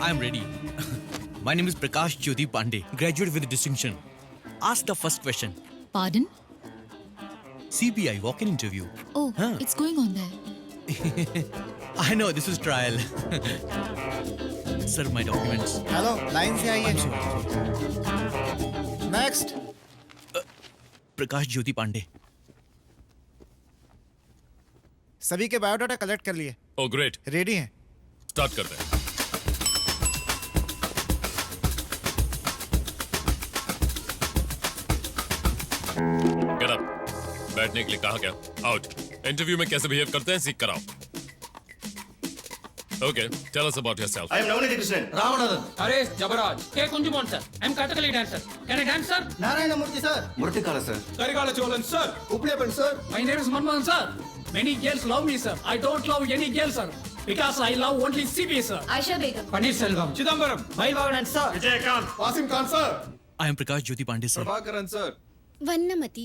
I'm ready. My name is Prakash Jyoti Pandey, graduate with distinction. Ask the first question. Pardon? CBI walk-in interview. Oh, Huh. it's going on there. I know this is trial. Sir, my documents. Hello, line से आइए. Next. प्रकाश ज्योति पांडे. सभी के biodata collect कर लिए. Oh great. Ready हैं. Start करते हैं. Get up. बैठने के लिए कहा क्या? Out. इंटरव्यू में कैसे बिहेव करते हैं सीख कर आओ. Okay, tell us about yourself. I am Navneet Krishnan. Ramanathan. Aresh Jabaraj. K. Kunjumon, sir. I am Kathakali dancer. Can I dance, sir? Narayanamurthy, sir. Murtikala, sir. Karigala Cholan, sir. Uplepan, sir. My name is Manmohan, sir. Many girls love me, sir. I don't love any girl, sir. Because I love only CB, sir. Aisha Begum. Paneer Selvam. Chidambaram. Mailvagan, sir. Vijayakant. Wasim Khan, sir. I am Prakash Jyoti Pandey, sir. Prabhakaran, sir. Vannamathi.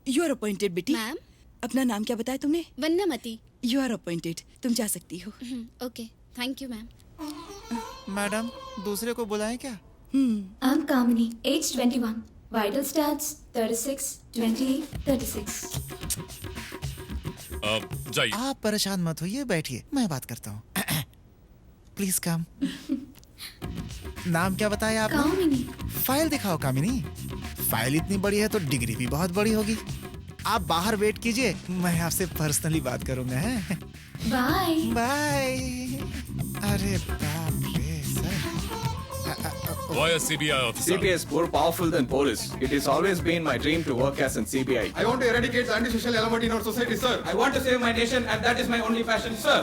You are appointed बेटी. Ma'am. अपना नाम क्या बताया तुमने? Vannamathi. You are appointed. तुम जा सकती हो. Okay, thank you ma'am. Madam, दूसरे को बुलाएं क्या? I'm Kamini, age 21. Vital stats 36, 28, 36. जाइए. आप परेशान मत होइए, बैठिए, मैं बात करता हूँ. Please come. नाम क्या बताया आपने? कामिनी. फाइल दिखाओ कामिनी. फाइल इतनी बड़ी है तो डिग्री भी बहुत बड़ी होगी. आप बाहर वेट कीजिए, मैं आपसे पर्सनली बात करूंगा. हैं? Bye. बाय. अरे बाप रे sir. Why a CBI officer? CBI is more powerful than police. It has always been my dream to work as an CBI. I want to eradicate the antisocial element in our society, sir. I want to save my nation and that is my only passion, sir.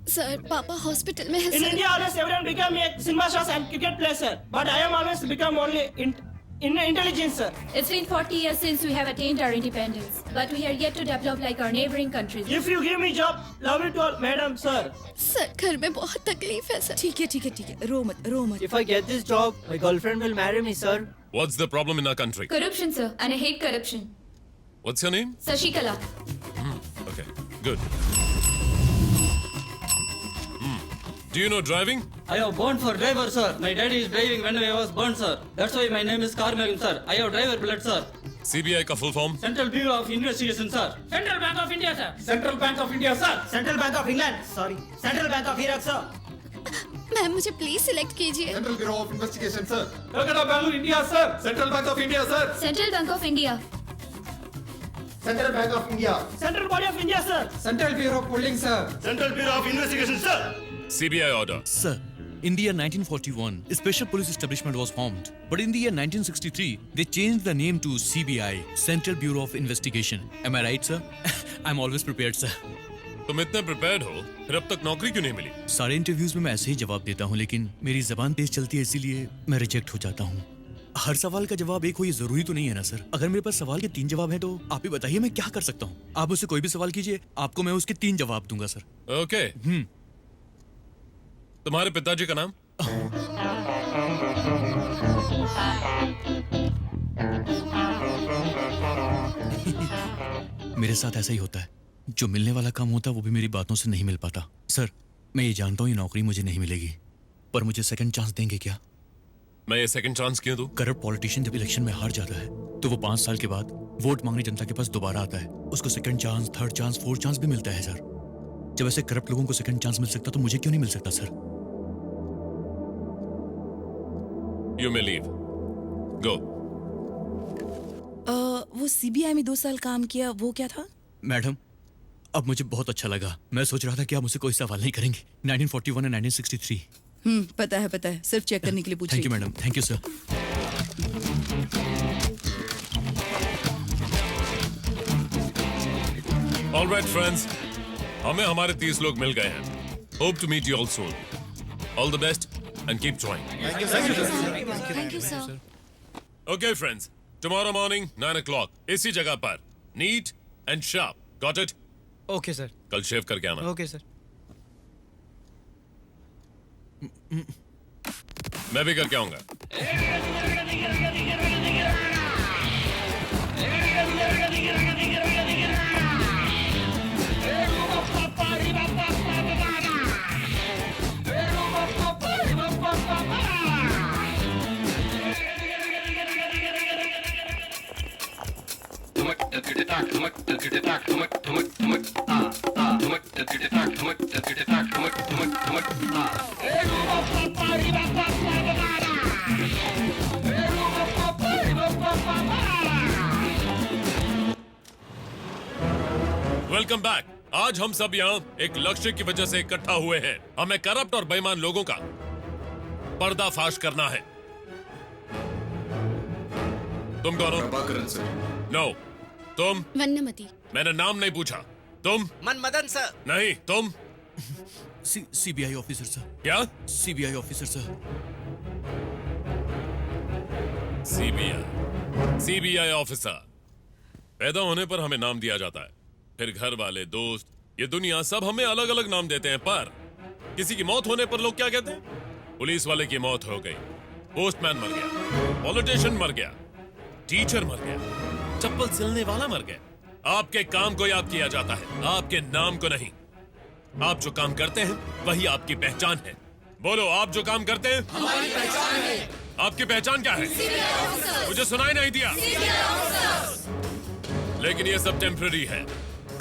Sir, पापा hospital में है In sir. India, always everyone become a cinema stars and cricket player, sir. But I am always become only in intelligence, sir. It's been 40 years since we have attained our independence, but we are yet to develop like our neighboring countries. If you give me job, love it all, madam, sir. Sir, घर में बहुत तकलीफ है sir. ठीक है ठीक है ठीक है. रो मत रो मत. If I get this job, my girlfriend will marry me, sir. What's the problem in our country? Corruption, sir, and I hate corruption. What's your name? Sashikala. Okay, good. Do you know driving? I have born for driver, sir. My daddy is driving when I was born, sir. That's why my name is Carmel, sir. I have driver blood, sir. CBI का full form? Central Bureau of Investigation, sir. Central Bank of India, sir. Central Bank of India, sir. Central Bank of England, sorry. Central Bank of Iraq, sir. Ma'am, मुझे please select कीजिए. Central Bureau of Investigation, sir. Calcutta, Bangalore, India, sir. Central Bank of India, sir. Central Bank of India. Central Bank of India. Central Body of India, sir. Central Bureau of Polling, sir. Central Bureau of Investigation, sir. CBI order. Sir, in the year 1941, a special police establishment was formed. But in the year 1963, they changed the name to CBI, Central Bureau of Investigation. Am I right, sir? I'm always prepared, sir. तुम इतने prepared हो, फिर अब तक नौकरी क्यों नहीं मिली? सारे इंटरव्यूज में मैं ऐसे ही जवाब देता हूँ, लेकिन मेरी जबान तेज चलती है, इसीलिए मैं रिजेक्ट हो जाता हूँ. हर सवाल का जवाब एक हो ये जरूरी तो नहीं है ना सर. अगर मेरे पास सवाल के 3 जवाब हैं तो आप ही बताइए मैं क्या कर सकता हूँ. आप मुझसे कोई भी सवाल कीजिए, आपको मैं उसके 3 जवाब दूंगा सर. Okay. तुम्हारे पिताजी का नाम? मेरे साथ ऐसा ही होता है. जो मिलने वाला काम होता है वो भी मेरी बातों से नहीं मिल पाता. सर, मैं ये जानता हूँ ये नौकरी मुझे नहीं मिलेगी, पर मुझे सेकंड चांस देंगे क्या? मैं ये सेकंड चांस क्यों दूं? करप्ट पॉलिटिशियन जब इलेक्शन में हार जाता है तो वो 5 साल के बाद वोट मांगने जनता के पास दोबारा आता है. उसको second chance, third chance, fourth chance भी मिलता है सर. जब ऐसे करप्ट लोगों को सेकंड चांस मिल सकता तो मुझे क्यों नहीं मिल सकता sir? You may leave. Go. वो सीबीआई में 2 साल काम किया, वो क्या था? मैडम, अब मुझे बहुत अच्छा लगा. मैं सोच रहा था कि आप मुझसे कोई सवाल नहीं करेंगे. 1941 और 1963. पता है. सिर्फ चेक करने के लिए पूछ रही thank you madam. Thank you sir. All right, friends. हमें हमारे 30 लोग मिल गए हैं. Hope to meet you all soon. All the best and keep trying. Thank you sir. Okay, friends. Tomorrow morning, 9 o'clock. इसी जगह पर. Neat and sharp. Got it? Okay sir. कल शेव करके आना. Okay sir. मैं भी करके आऊंगा. Welcome back. आज हम सब यहाँ एक लक्ष्य की वजह से इकट्ठा हुए हैं. हमें करप्ट और बेईमान लोगों का पर्दाफाश करना है. तुम कौन हो? प्रभाकरन सर. नो. तुम? वन्नमति. मैंने नाम नहीं पूछा. तुम? मनमदन सर. नहीं. तुम? CBI officer sir. क्या? CBI officer sir. CBI officer. पैदा होने पर हमें नाम दिया जाता है, फिर घर वाले, दोस्त, ये दुनिया सब हमें अलग अलग नाम देते हैं. पर किसी की मौत होने पर लोग क्या कहते हैं? पुलिस वाले की मौत हो गई, पोस्टमैन मर गया, पॉलिटिशियन मर गया, टीचर मर गया, चप्पल सिलने वाला मर गया. आपके काम को याद किया जाता है, आपके नाम को नहीं. आप जो काम करते हैं वही आपकी पहचान है. बोलो, आप जो काम करते हैं हमारी पहचान है. आपकी पहचान क्या है? मुझे सुनाई नहीं दिया. लेकिन ये सब टेम्पररी है.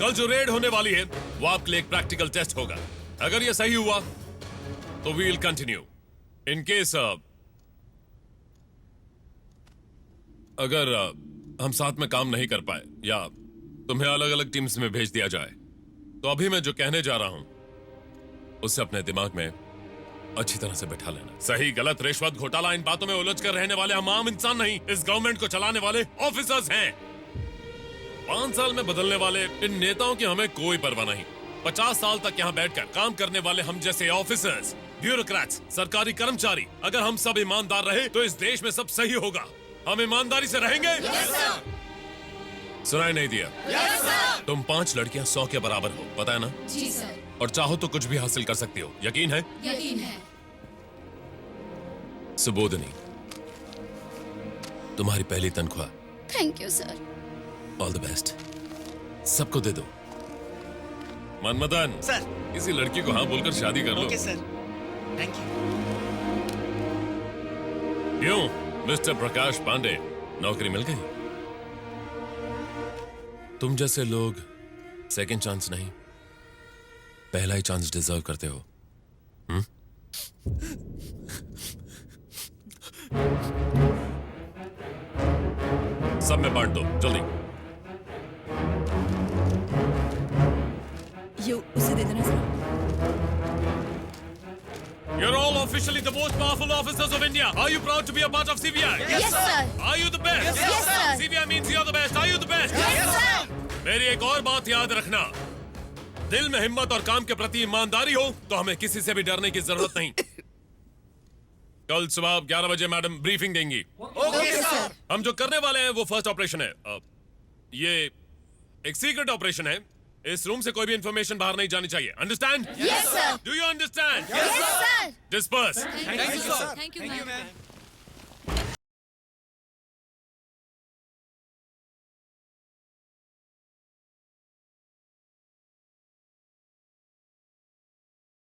कल जो रेड होने वाली है वो आपके लिए एक प्रैक्टिकल टेस्ट होगा. अगर ये सही हुआ तो we will continue. In case अगर हम साथ में काम नहीं कर पाए या तुम्हें अलग अलग टीम्स में भेज दिया जाए, तो अभी मैं जो कहने जा रहा हूं उसे अपने दिमाग में अच्छी तरह से बैठा लेना. सही गलत, रिश्वत, घोटाला, इन बातों में उलझ कर रहने वाले हम आम इंसान नहीं, इस गवर्नमेंट को चलाने वाले ऑफिसर्स हैं. 5 साल में बदलने वाले इन नेताओं की हमें कोई परवाह नहीं. 50 साल तक यहाँ बैठकर काम करने वाले हम जैसे ऑफिसर्स, ब्यूरोक्रेट्स, सरकारी कर्मचारी, अगर हम सब ईमानदार रहे तो इस देश में सब सही होगा. हम ईमानदारी से रहेंगे. सुनाई नहीं दिया? तुम 5 लड़कियां 100 के बराबर हो, पता है ना? जी सर. और चाहो तो कुछ भी हासिल कर सकती हो. यकीन है? यकीन है. सुबोधनी, तुम्हारी पहली तनख्वाह. Thank you sir. All the best. सबको दे दो. मनमदन सर. किसी लड़की को हाँ बोलकर शादी कर लो. Okay sir. Thank you. क्यों मिस्टर प्रकाश पांडे, नौकरी मिल गई? तुम जैसे लोग सेकंड चांस नहीं, पहला ही चांस डिजर्व करते हो. सब में बांट दो जल्दी. ये उसे दे देना जरा. You're all officially the most powerful officers of India. Are you proud to be a part of CBI? Yes sir. Are you the best? Yes sir. CBI means you're the best. Are you the best? Yes sir. मेरी एक और बात याद रखना. दिल में हिम्मत और काम के प्रति ईमानदारी हो तो हमें किसी से भी डरने की जरूरत नहीं. कल सुबह 11 बजे मैडम ब्रीफिंग देंगी. Okay sir. हम जो करने वाले हैं वो फर्स्ट ऑपरेशन है. ये एक सीक्रेट ऑपरेशन है. इस रूम से कोई भी इंफॉर्मेशन बाहर नहीं जानी चाहिए. Understand? Yes sir. Do you understand? Yes sir. Disperse. Thank you sir. Thank you ma'am.